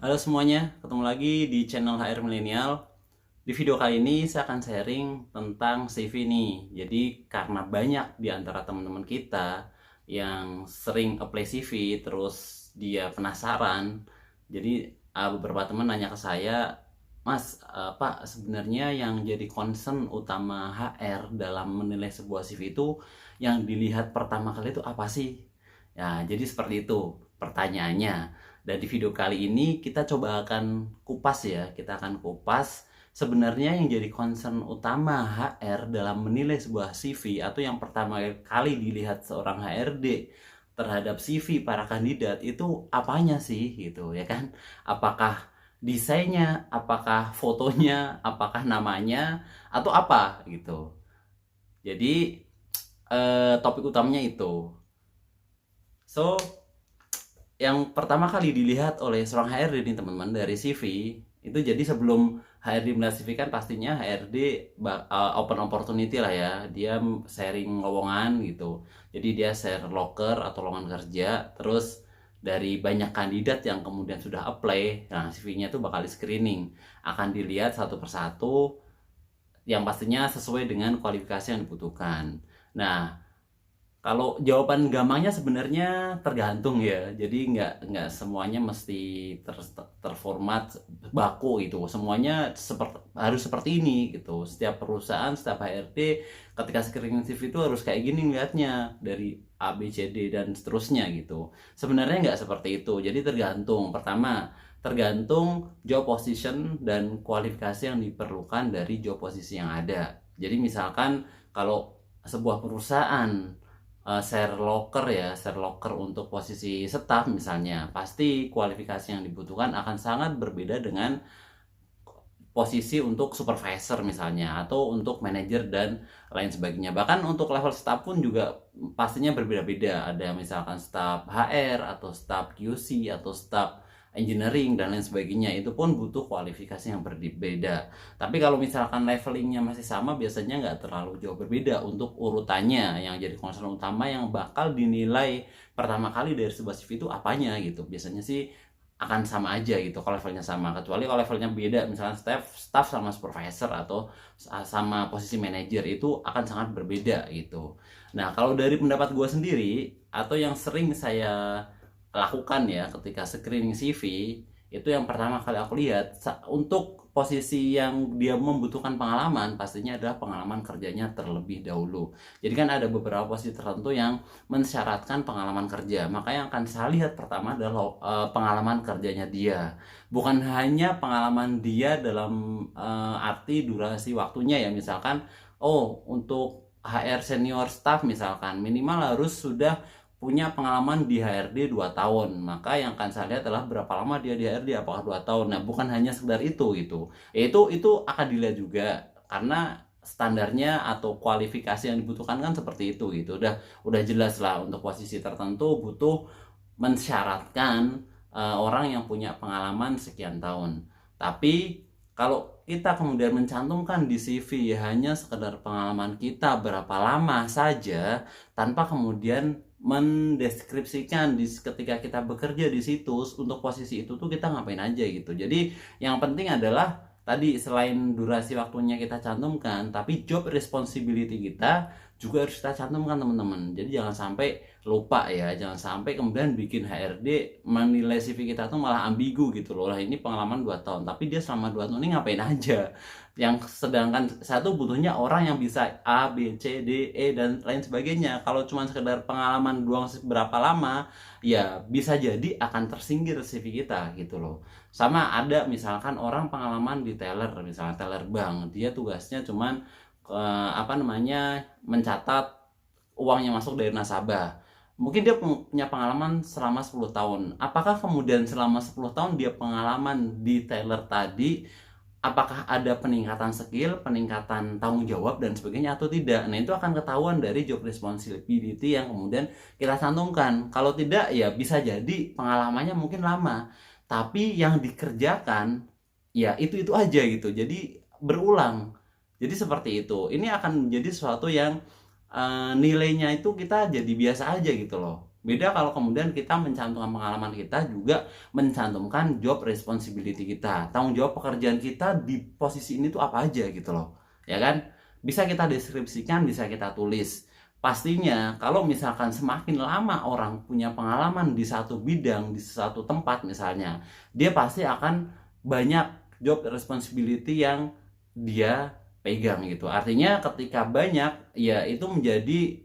Halo semuanya, ketemu lagi di channel HR Milenial. Di video kali ini saya akan sharing tentang CV nih. Jadi karena banyak di antara teman-teman kita yang sering apply CV, terus dia penasaran. Jadi beberapa teman nanya ke saya, Mas, Pak, sebenarnya yang jadi concern utama HR dalam menilai sebuah CV itu yang dilihat pertama kali itu apa sih? Ya, jadi seperti itu pertanyaannya. Dan di video kali ini kita coba akan kupas ya, kita akan kupas sebenarnya yang jadi concern utama HR dalam menilai sebuah CV atau yang pertama kali dilihat seorang HRD terhadap CV para kandidat itu apanya sih gitu ya kan? Apakah desainnya, apakah fotonya, apakah namanya atau apa gitu. Jadi topik utamanya itu. So, yang pertama kali dilihat oleh seorang HRD nih teman-teman dari CV itu, jadi sebelum HRD melihat CV kan pastinya HRD open opportunity lah ya, dia sharing lowongan gitu. Jadi dia share loker atau lowongan kerja, terus dari banyak kandidat yang kemudian sudah apply, nah CV-nya tuh bakal di screening, akan dilihat satu persatu yang pastinya sesuai dengan kualifikasi yang dibutuhkan. Nah, kalau jawaban gampangnya sebenarnya tergantung ya. Jadi nggak semuanya mesti terformat baku gitu. Semuanya harus seperti ini gitu. Setiap perusahaan, setiap HRD ketika screening CV itu harus kayak gini lihatnya dari A, B, C, D dan seterusnya gitu. Sebenarnya nggak seperti itu. Jadi tergantung. Pertama, tergantung job position dan kualifikasi yang diperlukan dari job posisi yang ada. Jadi misalkan kalau sebuah perusahaan share locker untuk posisi staff misalnya, pasti kualifikasi yang dibutuhkan akan sangat berbeda dengan posisi untuk supervisor misalnya, atau untuk manajer dan lain sebagainya. Bahkan untuk level staff pun juga pastinya berbeda-beda. Ada misalkan staff HR atau staff QC atau staff engineering dan lain sebagainya, itu pun butuh kualifikasi yang berbeda. Tapi kalau misalkan levelingnya masih sama, biasanya nggak terlalu jauh berbeda untuk urutannya. Yang jadi concern utama yang bakal dinilai pertama kali dari sebuah CV itu apanya gitu, biasanya sih akan sama aja gitu kalau levelnya sama, kecuali kalau levelnya beda, misalnya staff sama supervisor atau sama posisi manajer, itu akan sangat berbeda gitu. Nah, kalau dari pendapat gue sendiri atau yang sering saya lakukan ya ketika screening CV, itu yang pertama kali aku lihat untuk posisi yang dia membutuhkan pengalaman, pastinya adalah pengalaman kerjanya terlebih dahulu. Jadi kan ada beberapa posisi tertentu yang mensyaratkan pengalaman kerja, maka yang akan saya lihat pertama adalah pengalaman kerjanya dia, bukan hanya pengalaman dia dalam arti durasi waktunya ya. Misalkan untuk HR senior staff misalkan minimal harus sudah punya pengalaman di HRD 2 tahun, maka yang akan saya lihat adalah berapa lama dia di HRD, apakah 2 tahun. Nah, bukan hanya sekedar itu gitu. Itu akan dilihat juga karena standarnya atau kualifikasi yang dibutuhkan kan seperti itu gitu. Udah jelas lah, untuk posisi tertentu butuh mensyaratkan orang yang punya pengalaman sekian tahun. Tapi kalau kita kemudian mencantumkan di CV hanya sekedar pengalaman kita berapa lama saja, tanpa kemudian mendeskripsikan ketika kita bekerja di situs untuk posisi itu tuh kita ngapain aja gitu. Jadi yang penting adalah tadi, selain durasi waktunya kita cantumkan, tapi job responsibility kita juga harus kita cantumkan teman-teman. Jadi jangan sampai lupa ya, jangan sampai kemudian bikin HRD menilai CV kita tuh malah ambigu gitu loh. Lah, ini pengalaman 2 tahun, tapi dia selama 2 tahun ini ngapain aja. Yang sedangkan satu butuhnya orang yang bisa A, B, C, D, E dan lain sebagainya. Kalau cuma sekedar pengalaman doang berapa lama, ya bisa jadi akan tersingkir CV kita gitu loh. Sama ada misalkan orang pengalaman di teller, misalnya teller bank, dia tugasnya cuman mencatat uang yang masuk dari nasabah. Mungkin dia punya pengalaman selama 10 tahun. Apakah kemudian selama 10 tahun dia pengalaman di teller tadi, apakah ada peningkatan skill, peningkatan tanggung jawab dan sebagainya atau tidak? Nah, itu akan ketahuan dari job responsibility yang kemudian kita cantumkan. Kalau tidak, ya bisa jadi pengalamannya mungkin lama, tapi yang dikerjakan ya itu aja gitu. Jadi berulang. Jadi seperti itu. Ini akan menjadi sesuatu yang nilainya itu kita jadi biasa aja gitu loh. Beda kalau kemudian kita mencantumkan pengalaman kita juga mencantumkan job responsibility kita. Tanggung jawab pekerjaan kita di posisi ini tuh apa aja gitu loh. Ya kan? Bisa kita deskripsikan, bisa kita tulis. Pastinya kalau misalkan semakin lama orang punya pengalaman di satu bidang, di satu tempat misalnya, dia pasti akan banyak job responsibility yang dia pegang gitu. Artinya ketika banyak, ya itu menjadi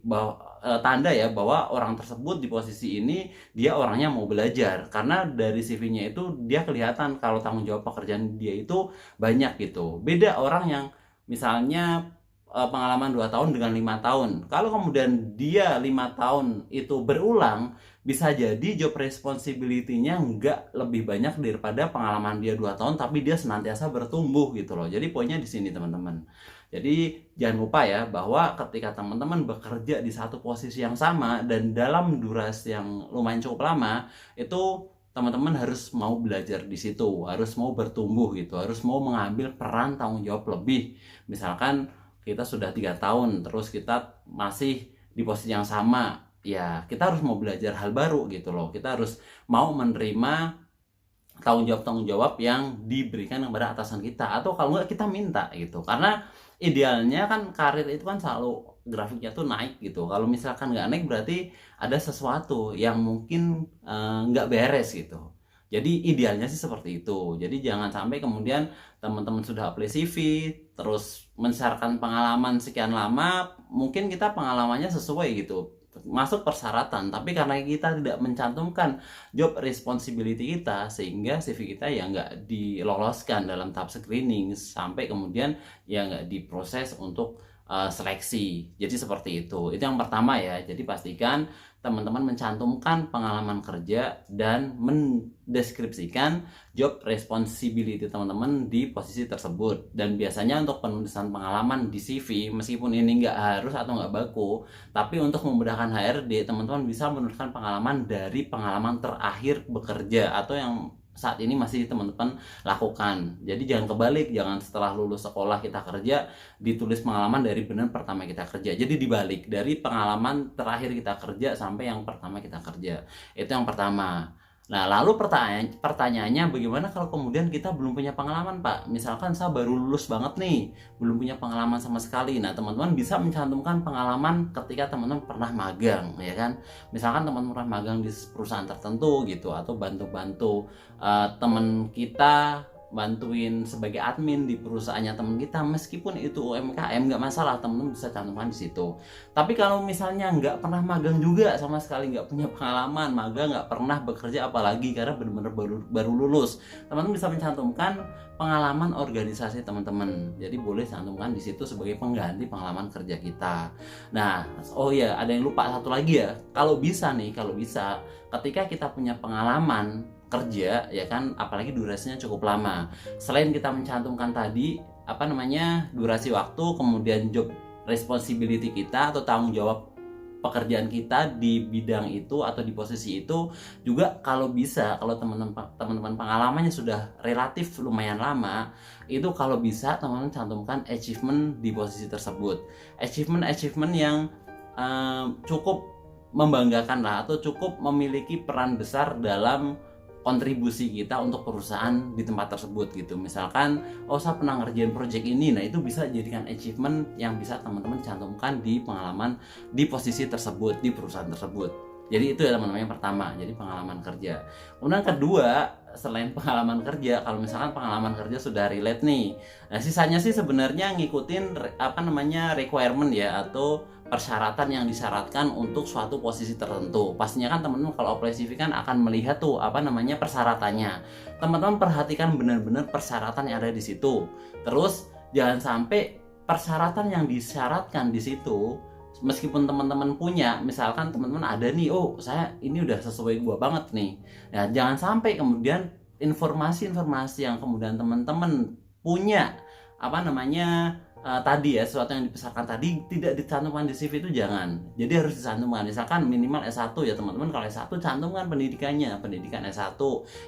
tanda ya bahwa orang tersebut di posisi ini dia orangnya mau belajar, karena dari CV-nya itu dia kelihatan kalau tanggung jawab pekerjaan dia itu banyak gitu. Beda orang yang misalnya pengalaman 2 tahun dengan 5 tahun. Kalau kemudian dia 5 tahun itu berulang, bisa jadi job responsibility-nya nggak lebih banyak daripada pengalaman dia 2 tahun, tapi dia senantiasa bertumbuh gitu loh. Jadi poinnya di sini teman-teman. Jadi jangan lupa ya bahwa ketika teman-teman bekerja di satu posisi yang sama dan dalam durasi yang lumayan cukup lama, itu teman-teman harus mau belajar di situ, harus mau bertumbuh gitu, harus mau mengambil peran tanggung jawab lebih. Misalkan kita sudah 3 tahun, terus kita masih di posisi yang sama, ya kita harus mau belajar hal baru gitu loh. Kita harus mau menerima tanggung jawab yang diberikan kepada atasan kita, atau kalau nggak kita minta gitu, karena idealnya kan karir itu kan selalu grafiknya tuh naik gitu. Kalau misalkan nggak naik berarti ada sesuatu yang mungkin nggak beres gitu. Jadi idealnya sih seperti itu. Jadi jangan sampai kemudian teman-teman sudah apply CV terus mensyaratkan pengalaman sekian lama, mungkin kita pengalamannya sesuai gitu, masuk persyaratan, tapi karena kita tidak mencantumkan job responsibility kita, sehingga CV kita ya nggak diloloskan dalam tahap screening sampai kemudian ya nggak diproses untuk seleksi. Jadi seperti itu yang pertama ya. Jadi pastikan teman-teman mencantumkan pengalaman kerja dan mendeskripsikan job responsibility teman-teman di posisi tersebut. Dan biasanya untuk penulisan pengalaman di CV, meskipun ini nggak harus atau nggak baku, tapi untuk memudahkan HRD, teman-teman bisa menuliskan pengalaman dari pengalaman terakhir bekerja atau yang saat ini masih teman-teman lakukan. Jadi jangan kebalik, jangan setelah lulus sekolah kita kerja ditulis pengalaman dari benar pertama kita kerja. Jadi dibalik, dari pengalaman terakhir kita kerja sampai yang pertama kita kerja. Itu yang pertama. Nah, lalu pertanyaannya bagaimana kalau kemudian kita belum punya pengalaman, Pak? Misalkan saya baru lulus banget nih, belum punya pengalaman sama sekali. Nah, teman-teman bisa mencantumkan pengalaman ketika teman-teman pernah magang, ya kan? Misalkan teman-teman pernah magang di perusahaan tertentu gitu, atau bantu-bantu teman kita, bantuin sebagai admin di perusahaannya teman kita, meskipun itu UMKM nggak masalah, teman-teman bisa cantumkan di situ. Tapi kalau misalnya nggak pernah magang juga sama sekali, nggak punya pengalaman magang, nggak pernah bekerja apalagi karena benar-benar baru lulus, teman-teman bisa mencantumkan pengalaman organisasi teman-teman. Jadi boleh cantumkan di situ sebagai pengganti pengalaman kerja kita. Nah, oh ya, ada yang lupa satu lagi ya. Kalau bisa ketika kita punya pengalaman kerja ya kan, apalagi durasinya cukup lama, selain kita mencantumkan tadi durasi waktu, kemudian job responsibility kita atau tanggung jawab pekerjaan kita di bidang itu atau di posisi itu, juga kalau bisa, kalau teman-teman pengalamannya sudah relatif lumayan lama, itu kalau bisa teman-teman cantumkan achievement di posisi tersebut, achievement yang cukup membanggakan lah, atau cukup memiliki peran besar dalam kontribusi kita untuk perusahaan di tempat tersebut gitu. Misalkan, saya pernah ngerjain project ini, nah itu bisa jadikan achievement yang bisa teman-teman cantumkan di pengalaman di posisi tersebut, di perusahaan tersebut. Jadi itu ya teman-teman yang pertama, jadi pengalaman kerja. Kemudian kedua, selain pengalaman kerja, kalau misalkan pengalaman kerja sudah relate nih, nah sisanya sih sebenarnya ngikutin requirement ya, atau persyaratan yang disyaratkan untuk suatu posisi tertentu. Pastinya kan teman-teman kalau apply CV kan akan melihat tuh persyaratannya. Teman-teman perhatikan benar-benar persyaratan yang ada di situ. Terus jangan sampai persyaratan yang disyaratkan di situ, meskipun teman-teman punya, misalkan teman-teman ada nih, saya ini udah sesuai gua banget nih. Nah, jangan sampai kemudian informasi-informasi yang kemudian teman-teman punya tadi ya, sesuatu yang dibesarkan tadi tidak dicantumkan di CV itu jangan. Jadi harus dicantumkan. Misalkan minimal S1 ya teman-teman. Kalau S1 cantumkan pendidikannya, pendidikan S1.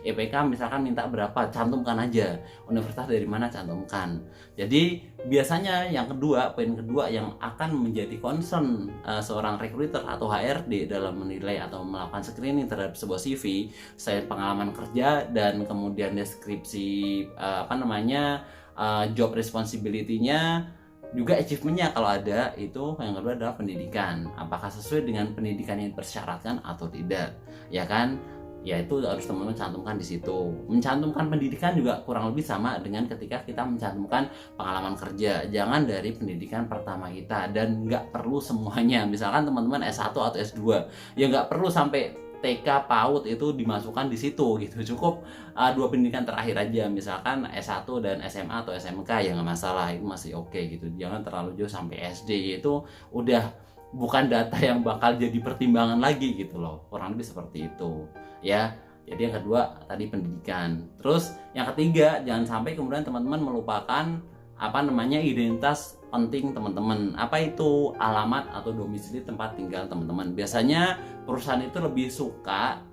IPK misalkan minta berapa, cantumkan aja. Universitas dari mana, cantumkan. Jadi biasanya yang kedua, poin kedua yang akan menjadi concern seorang recruiter atau HRD dalam menilai atau melakukan screening terhadap sebuah CV, selain pengalaman kerja dan kemudian deskripsi job responsibility-nya, juga achievement-nya kalau ada. Itu yang kedua adalah pendidikan, apakah sesuai dengan pendidikan yang dipersyaratkan atau tidak, ya kan. Ya itu harus teman-teman cantumkan di situ. Mencantumkan pendidikan juga kurang lebih sama dengan ketika kita mencantumkan pengalaman kerja. Jangan dari pendidikan pertama kita, dan nggak perlu semuanya. Misalkan teman-teman S1 atau S2, ya nggak perlu sampai TK, PAUD itu dimasukkan di situ gitu. Cukup dua pendidikan terakhir aja, misalkan S1 dan SMA atau SMK, ya nggak masalah, itu masih oke gitu. Jangan terlalu jauh sampai SD, itu udah bukan data yang bakal jadi pertimbangan lagi gitu loh. Kurang lebih seperti itu ya. Jadi yang kedua tadi pendidikan. Terus yang ketiga, jangan sampai kemudian teman-teman melupakan identitas penting teman-teman. Apa itu? Alamat atau domisili tempat tinggal teman-teman. Biasanya perusahaan itu lebih suka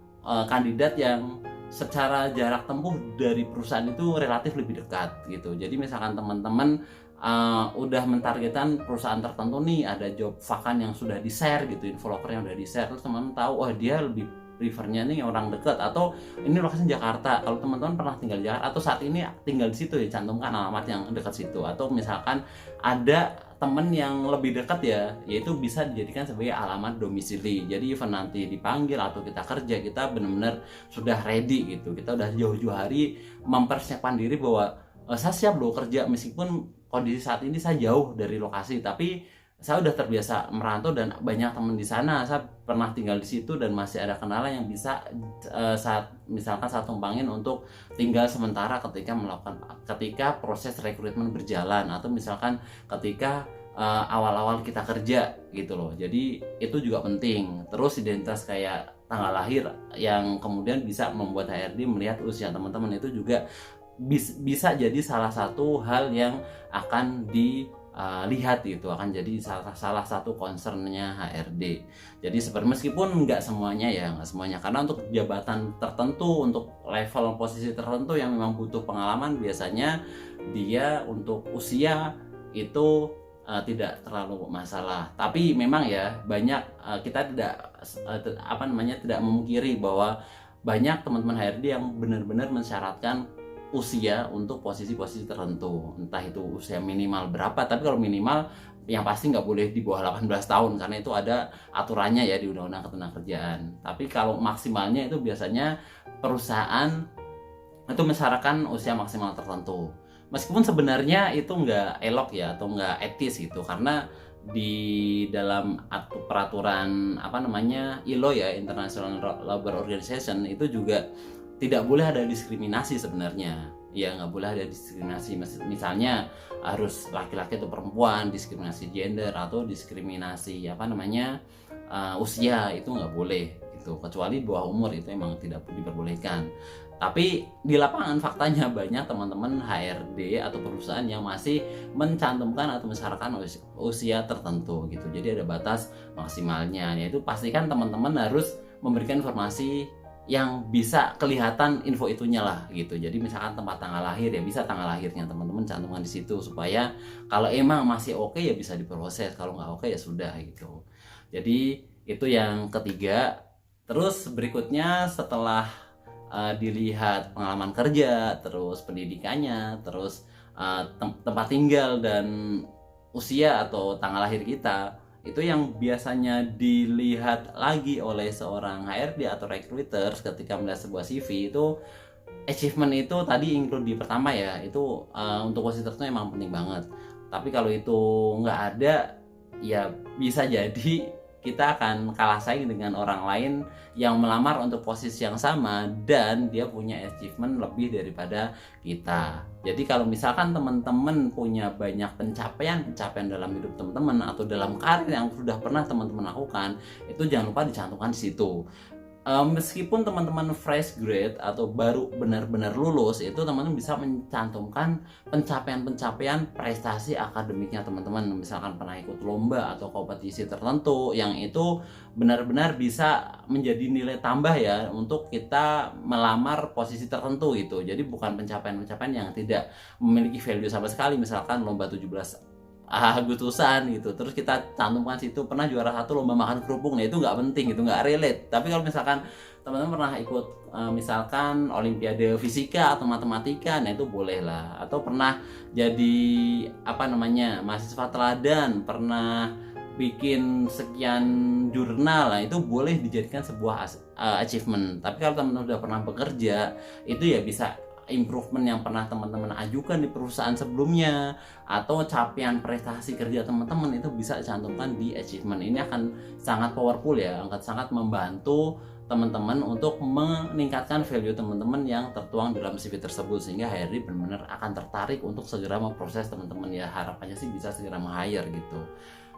kandidat yang secara jarak tempuh dari perusahaan itu relatif lebih dekat gitu. Jadi misalkan teman-teman udah mentargetkan perusahaan tertentu nih, ada job vakan yang sudah di-share gitu, infoloker yang udah di-share, terus teman-teman tahu, oh dia lebih prefernya nih orang dekat, atau ini lokasinya Jakarta. Kalau teman-teman pernah tinggal di Jakarta atau saat ini tinggal di situ, ya cantumkan alamat yang dekat situ. Atau misalkan ada temen yang lebih dekat ya, yaitu bisa dijadikan sebagai alamat domisili. Jadi even nanti dipanggil atau kita kerja, kita benar-benar sudah ready gitu. Kita udah jauh-jauh hari mempersiapkan diri bahwa saya siap loh kerja, meskipun kondisi saat ini saya jauh dari lokasi, tapi saya udah terbiasa merantau dan banyak teman di sana. Saya pernah tinggal di situ dan masih ada kenalan yang bisa saat misalkan saya tumpangin untuk tinggal sementara ketika proses rekrutmen berjalan, atau misalkan ketika awal-awal kita kerja gitu loh. Jadi itu juga penting. Terus identitas kayak tanggal lahir yang kemudian bisa membuat HRD melihat usia teman-teman, itu juga bisa jadi salah satu hal yang akan dilihat gitu, akan jadi salah satu concernnya HRD. Jadi meskipun nggak semuanya ya, nggak semuanya, karena untuk jabatan tertentu, untuk level posisi tertentu yang memang butuh pengalaman, biasanya dia untuk usia itu tidak terlalu masalah. Tapi memang ya banyak kita tidak memungkiri bahwa banyak teman-teman HRD yang benar-benar mensyaratkan usia untuk posisi-posisi tertentu, entah itu usia minimal berapa. Tapi kalau minimal yang pasti nggak boleh di bawah 18 tahun, karena itu ada aturannya ya di Undang-Undang Ketenagakerjaan. Tapi kalau maksimalnya itu biasanya perusahaan itu mensyaratkan usia maksimal tertentu, meskipun sebenarnya itu nggak elok ya, atau nggak etis gitu, karena di dalam peraturan ILO ya, International Labour Organization, itu juga tidak boleh ada diskriminasi sebenarnya. Ya nggak boleh ada diskriminasi, misalnya harus laki-laki atau perempuan, diskriminasi gender, atau diskriminasi usia, itu nggak boleh gitu. Kecuali bawah umur, itu emang tidak diperbolehkan. Tapi di lapangan faktanya banyak teman-teman HRD atau perusahaan yang masih mencantumkan atau mensyaratkan usia tertentu gitu. Jadi ada batas maksimalnya, yaitu pastikan teman-teman harus memberikan informasi yang bisa kelihatan info itunya lah gitu. Jadi misalkan tempat tanggal lahir, ya bisa tanggal lahirnya teman-teman cantumkan di situ, supaya kalau emang masih oke ya bisa diproses, kalau nggak oke ya sudah gitu. Jadi itu yang ketiga. Terus berikutnya setelah dilihat pengalaman kerja, terus pendidikannya, terus tempat tinggal dan usia atau tanggal lahir kita, itu yang biasanya dilihat lagi oleh seorang HRD atau recruiters ketika melihat sebuah CV. Itu achievement itu tadi include di pertama ya, itu untuk posisi tertentu emang penting banget. Tapi kalau itu nggak ada, ya bisa jadi kita akan kalah saing dengan orang lain yang melamar untuk posisi yang sama dan dia punya achievement lebih daripada kita. Jadi kalau misalkan teman-teman punya banyak pencapaian dalam hidup teman-teman atau dalam karir yang sudah pernah teman-teman lakukan, itu jangan lupa dicantumkan di situ. Meskipun teman-teman fresh grade atau baru benar-benar lulus, itu teman-teman bisa mencantumkan pencapaian-pencapaian prestasi akademiknya teman-teman. Misalkan pernah ikut lomba atau kompetisi tertentu yang itu benar-benar bisa menjadi nilai tambah ya untuk kita melamar posisi tertentu gitu. Jadi bukan pencapaian-pencapaian yang tidak memiliki value sama sekali, misalkan lomba 17 Agustusan gitu, terus kita cantumkan situ pernah juara satu lomba makan kerupuk. Nah itu nggak penting, itu nggak relate. Tapi kalau misalkan teman-teman pernah ikut misalkan olimpiade fisika atau matematika, nah itu boleh lah. Atau pernah jadi mahasiswa teladan, pernah bikin sekian jurnal, nah itu boleh dijadikan sebuah achievement. Tapi kalau teman-teman udah pernah bekerja, itu ya bisa improvement yang pernah teman-teman ajukan di perusahaan sebelumnya atau capaian prestasi kerja teman-teman itu bisa dicantumkan di achievement. Ini akan sangat powerful ya, akan sangat membantu teman-teman untuk meningkatkan value teman-teman yang tertuang dalam CV tersebut, sehingga HRD benar-benar akan tertarik untuk segera memproses teman-teman ya. Harapannya sih bisa segera meng-hire gitu.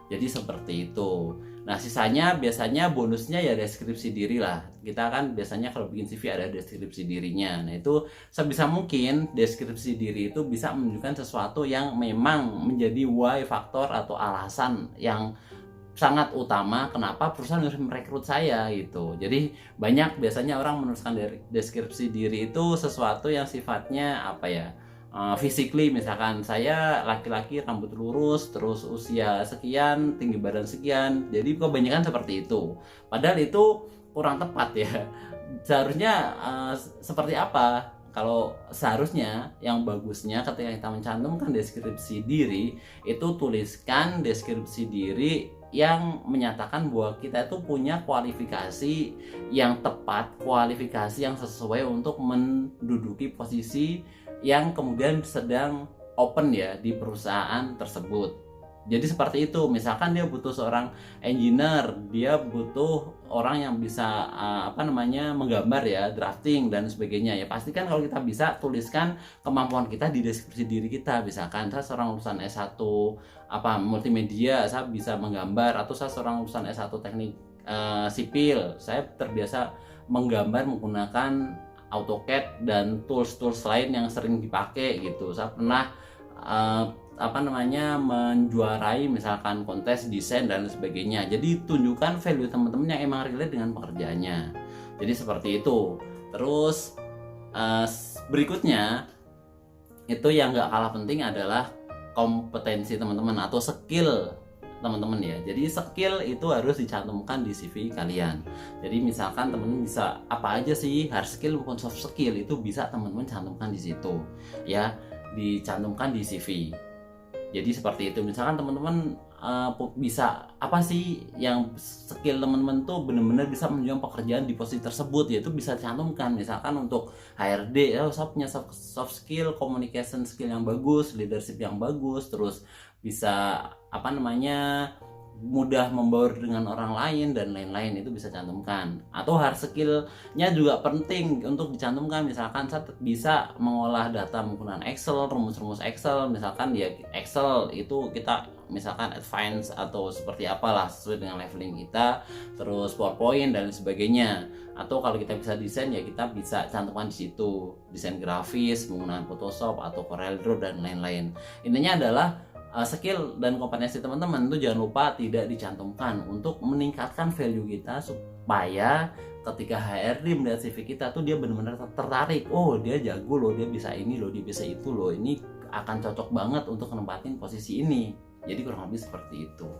Jadi seperti itu. Nah sisanya biasanya bonusnya ya deskripsi diri lah. Kita kan biasanya kalau bikin CV ada deskripsi dirinya. Nah itu sebisa mungkin deskripsi diri itu bisa menunjukkan sesuatu yang memang menjadi why faktor atau alasan yang sangat utama kenapa perusahaan harus merekrut saya gitu. Jadi banyak biasanya orang menuliskan deskripsi diri itu sesuatu yang sifatnya physically, misalkan saya laki-laki rambut lurus, terus usia sekian, tinggi badan sekian. Jadi kebanyakan seperti itu. Padahal itu kurang tepat ya. Seharusnya seperti apa? Kalau seharusnya yang bagusnya ketika kita mencantumkan deskripsi diri, itu tuliskan deskripsi diri yang menyatakan bahwa kita itu punya kualifikasi yang tepat, kualifikasi yang sesuai untuk menduduki posisi yang kemudian sedang open ya di perusahaan tersebut. Jadi seperti itu, misalkan dia butuh seorang engineer, dia butuh orang yang bisa menggambar ya, drafting dan sebagainya ya. Pastikan kalau kita bisa tuliskan kemampuan kita di deskripsi diri kita. Misalkan saya seorang lulusan S1 multimedia, saya bisa menggambar, atau saya seorang lulusan S1 teknik sipil, saya terbiasa menggambar menggunakan AutoCAD dan tools-tools lain yang sering dipakai gitu. Saya pernah menjuarai misalkan kontes desain dan sebagainya. Jadi tunjukkan value teman-teman yang emang relate dengan pekerjaannya. Jadi seperti itu. Terus berikutnya itu yang gak kalah penting adalah kompetensi teman-teman atau skill teman-teman ya. Jadi skill itu harus dicantumkan di CV kalian. Jadi misalkan teman-teman bisa apa aja sih, hard skill maupun soft skill, itu bisa teman-teman cantumkan di situ ya, dicantumkan di CV. Jadi seperti itu. Misalkan teman-teman bisa apa sih yang skill teman-teman tuh benar-benar bisa menunjang pekerjaan di posisi tersebut, yaitu bisa dicantumkan. Misalkan untuk HRD, saya punya soft skill, communication skill yang bagus, leadership yang bagus, terus bisa mudah membaur dengan orang lain dan lain-lain, itu bisa cantumkan. Atau hard skill-nya juga penting untuk dicantumkan. Misalkan saya bisa mengolah data menggunakan Excel, rumus-rumus Excel. Misalkan ya Excel itu kita misalkan advance atau seperti apalah sesuai dengan leveling kita. Terus PowerPoint dan sebagainya. Atau kalau kita bisa desain ya kita bisa cantumkan di situ, desain grafis menggunakan Photoshop atau CorelDRAW dan lain-lain. Intinya adalah skill dan kompetensi teman-teman itu jangan lupa tidak dicantumkan untuk meningkatkan value kita, supaya ketika HRD melihat CV kita tuh dia benar-benar tertarik. Oh dia jago loh, dia bisa ini loh, dia bisa itu loh, ini akan cocok banget untuk menempatin posisi ini. Jadi kurang lebih seperti itu.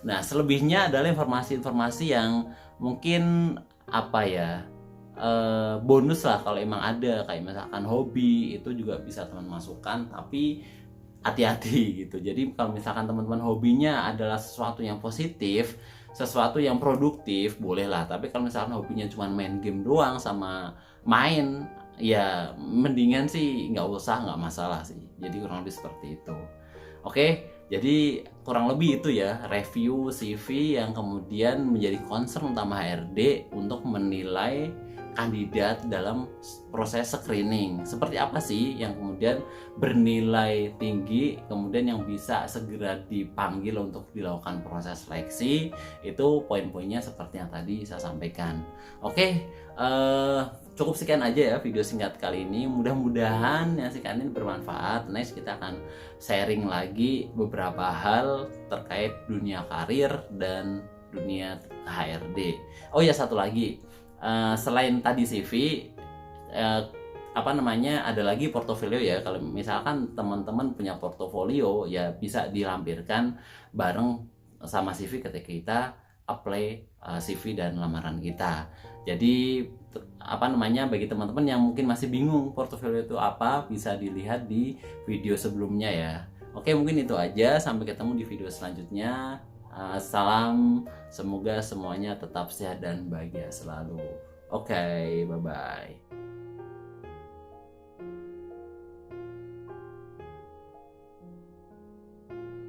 Nah selebihnya adalah informasi-informasi yang mungkin bonus lah kalau emang ada, kayak misalkan hobi itu juga bisa teman masukkan, tapi hati-hati gitu. Jadi kalau misalkan teman-teman hobinya adalah sesuatu yang positif, sesuatu yang produktif, boleh lah. Tapi kalau misalkan hobinya cuma main game doang sama main, ya mendingan sih nggak usah, nggak masalah sih. Jadi kurang lebih seperti itu. Oke, jadi kurang lebih itu ya review CV yang kemudian menjadi concern utama HRD untuk menilai kandidat dalam proses screening. Seperti apa sih yang kemudian bernilai tinggi, kemudian yang bisa segera dipanggil untuk dilakukan proses seleksi. Itu poin-poinnya seperti yang tadi saya sampaikan. Oke, cukup sekian aja ya video singkat kali ini. Mudah-mudahan yang singkat ini bermanfaat. Next kita akan sharing lagi beberapa hal terkait dunia karir dan dunia HRD. Oh ya, satu lagi, selain tadi CV, ada lagi portofolio ya. Kalau misalkan teman-teman punya portofolio ya bisa dilampirkan bareng sama CV ketika kita apply CV dan lamaran kita. Jadi bagi teman-teman yang mungkin masih bingung portofolio itu apa, bisa dilihat di video sebelumnya ya. Oke, mungkin itu aja. Sampai ketemu di video selanjutnya. Salam, semoga semuanya tetap sehat dan bahagia selalu. Oke, bye-bye.